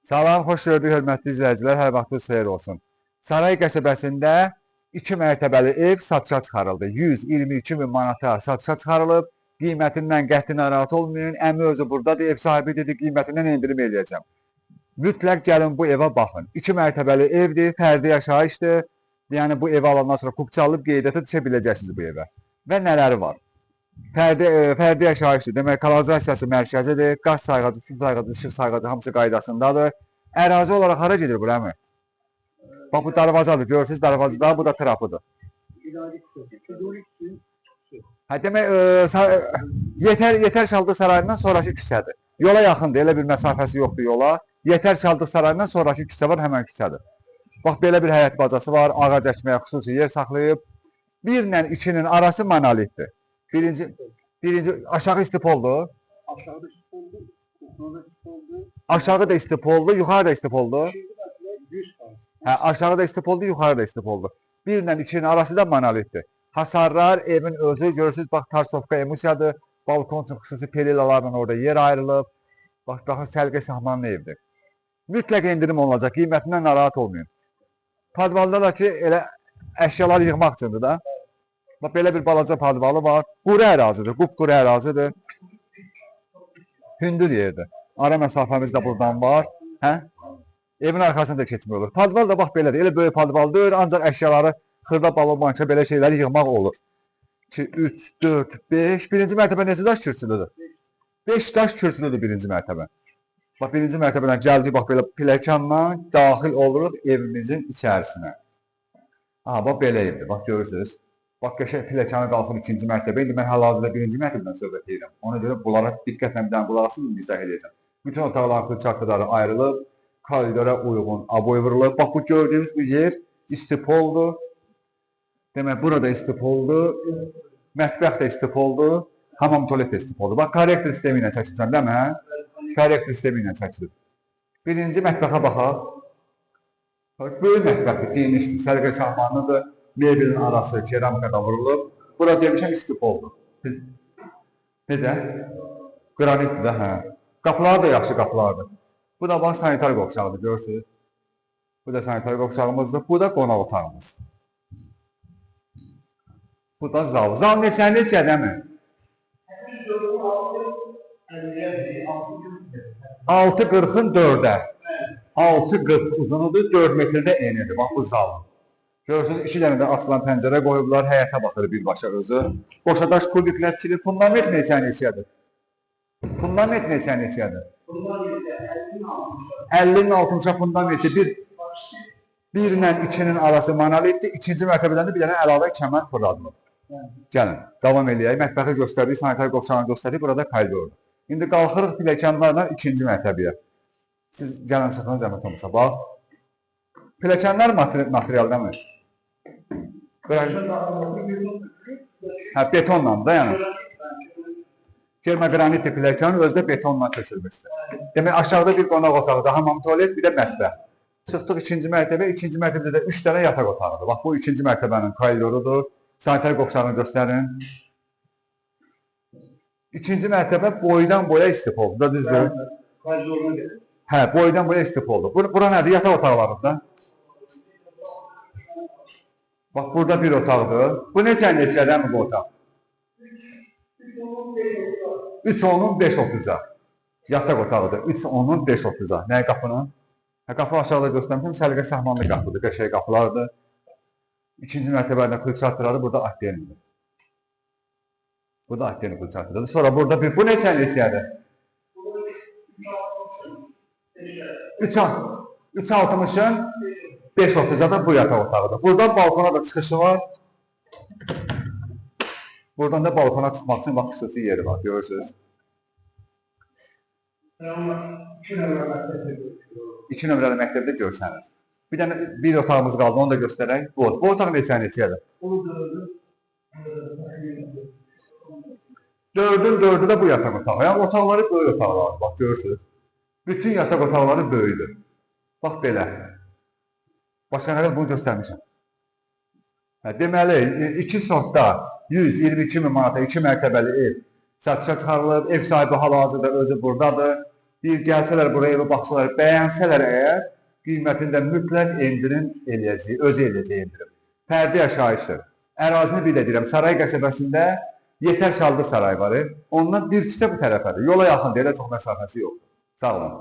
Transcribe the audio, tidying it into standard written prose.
Salam, xoş gördük hörmətli izləyicilər, hər vaxtınız xeyir olsun. Saray qəsəbəsində 2 mərtəbəli ev satışa çıxarıldı. 122 min manata satışa çıxarılıb. Qiymətindən qəti narahat olmayın. Əmi özü buradadır, ev sahibi dedi, qiymətindən endirim eləyəcəm. Mütləq gəlin bu evə baxın. 2 mərtəbəli evdir, fərdi yaşayışdır. Yəni bu evi alandan sonra kupça alıb qeydiyyata düşə biləcəksiniz bu evə. Və nələri var? Fərdi yaşayışdır. Demək, kanalizasiyası mərkəzidir. Qaz sayğacı, su sayğacı, işıq sayğacı hamısı qaydasındadır. Ərazi olaraq hara gedir bu əmi? Bax bu darvazadır. Görürsünüz darvazada, bu da trapıdır. Hə demək, Yetər Şaldıq sarayından sonrakı küçədir. Yola yaxındır, elə bir məsafəsi yoxdur yola. Yetər Şaldıq sarayından sonrakı küçə var, həmən küçədir. Bax belə bir həyət bacası var, ağac əkməyə xüsusi yer saxlayıb. 1 ilə 2-nin arası monolitdir. Birinci aşağı istipoldur. Aşağı da istipoldu, yuxarı da istipoldu. Hə, aşağı da istipoldu, yuxarı da istipoldu. 1 ilə 2-nin arası da monolitdir. Hasarlar, evin özü, görürsünüz, bax, tarsovka emusiyadır. Balkon üçün xüsusi pelilalarla orada yer ayrılıb. Bax, daha səlqə sahmanlı evdir. Mütləq endirim olacaq, qiymətindən narahat olmayın. Padvalda da ki, elə əşyalar yığmaq üçündür da. Bax, belə bir balaca padvalı var. Quru ərazidir, qupquru ərazidir. Hündür yerdir. Ara məsafəmiz də buradan var. Hə? Evin arxasında da keçmək olur. Padval da bax belədir. Elə böyük padval deyil, ancaq əşyaları xırda balon, banka belə şeyləri yığmaq olur. 2, 3, 4, 5. Birinci mərtəbə necə daş kürsülüdür? 5 daş kürsülüdür birinci mərtəbə. Bax, birinci mərtəbədən gəldik, bax, belə pilləkənlə daxil oluruq evimizin içərisinə. Aha, bax, belə evdir, bax, görürsünüz. Bax, qəşəng pilləkəni qalxır ikinci mərtəbə. İndi mən hal-hazırda birinci mərtəbədən söhbət edirəm. Ona görə bunlara diqqətlə bir dənə qulaq asın, izah edəcəm. Bütün otaqların xırçaqları ayrılıb, koridora uyğun aboy vurulub. Bax, bu gördüyünüz bu yer istipoldur. Demək, burada istipoldur. Mətbəx də istipoldur. Hamam tualet də istipoldur. Bax, korrektor sistemi ilə çəkilsən, değil mi? Korrektor sistemi ilə çəkilir. Birinci mətbəxə baxaq. Böyük mətbəxdir, genişdir, sərqə sahmanlıdır. Mebelin arası keramikada vurulub. Burada demişəm istipoldur. Necə? Qranitdir də, hə. Qapıları da yaxşı qapılardır. Bu da bax, sanitar qovşağıdır, görürsünüz. Bu da sanitar qovşağımızdır. Bu da qonaq otağımız. Bu da zal. Zal neçədir mi? 6.40-ın 4-ə. 6.40 uzunudur, 4 metrdə enidir. Bax, bu zal. Görürsünüz, 2 dənə də açılan pəncərə qoyublar, həyətə baxır birbaşa özü. Boşadaş kubiklər çilir. Fundament neçədir? Fundament neçədir? 50-nin 60-a fundamenti 1 ilə 2-nin arası monolitdir. İkinci mərtəbədən də bir dənə əlavə kəmər fırladılır. Gəlin, davam eləyək. Mətbəxi göstəririk, sanitar qovşağını göstəririk. Burada koridordur. İndi qalxırıq pilləkənlərlə ikinci mərtəbəyə. Siz gəlin çıxın zəhmət olmasa. Bax. Pilləkənlər materialdan mı? Hə, betonla da yəni. Kermogranitli pilləkən özdə betonla tökülmüşdür. Demək, aşağıda bir qonaq otağıdır, hamam tualet, bir də mətbəx. Çıxdıq ikinci mərtəbə, ikinci mərtəbədə də 3 dənə yataq otağıdır. Bax, bu ikinci mərtəbənin koridorudur. Sanitar qovşağını göstərin. İkinci mərtəbə boydan boya istipoldur da, düzdür? Hə, boydan boya istipoldur. Bura nədir? Yataq otaqlarında. Bax, burada bir otaqdır. Bu neçədən mi bu otaq? 3.10-un 5.30-a. Yataq otağıdır. 3.10-un 5.30-a. Nəyə qapının? Qapı aşağıda göstərmişəm. Səlqə sahmanlı qapıdır. Qəşəng qapılardır. İkinci mərtəbədə xırçatdırarı burada addenidir. Bu da addeni xırçatdırarı. Sonra burada bir... Bu neçədir? 3.60-ın 5.30-a da bu yataq otağıdır. Buradan balkona da çıxışı var. Buradan da balkona çıxmaq üçün bax, xüsusi yeri var, görürsünüz. 2 nömrəli məktəbdə görsənir. Bir dənə bir otağımız qaldı, onu da göstərək. Bu otaq neçədir? 4'ün 4'ü də bu yataq otağı. Yəni otaqları böyük otaqlardır, bax, görürsünüz. Bütün yataq otaqları böyüdür. Bax, belə. Başqa nə qədər bunu göstərmişəm. Deməli, 2 sotda 122 min manata 2 mərtəbəli ev satışa çıxarılıb. Ev sahibi hal-hazırda özü buradadır. Bir gəlsələr buraya və baxsalar, bəyənsələr əgər, qiymətində mütləq endirim eləyəcək, özü eləyəcək endirim. Fərdi yaşayışdır. Ərazini bir də deyirəm, Saray qəsəbəsində Yetər Şaldır sarayı var. Ondan bir küçə bu tərəfədir. Yola yaxın deyil, çox məsafəsi yoxdur. Sağ olun.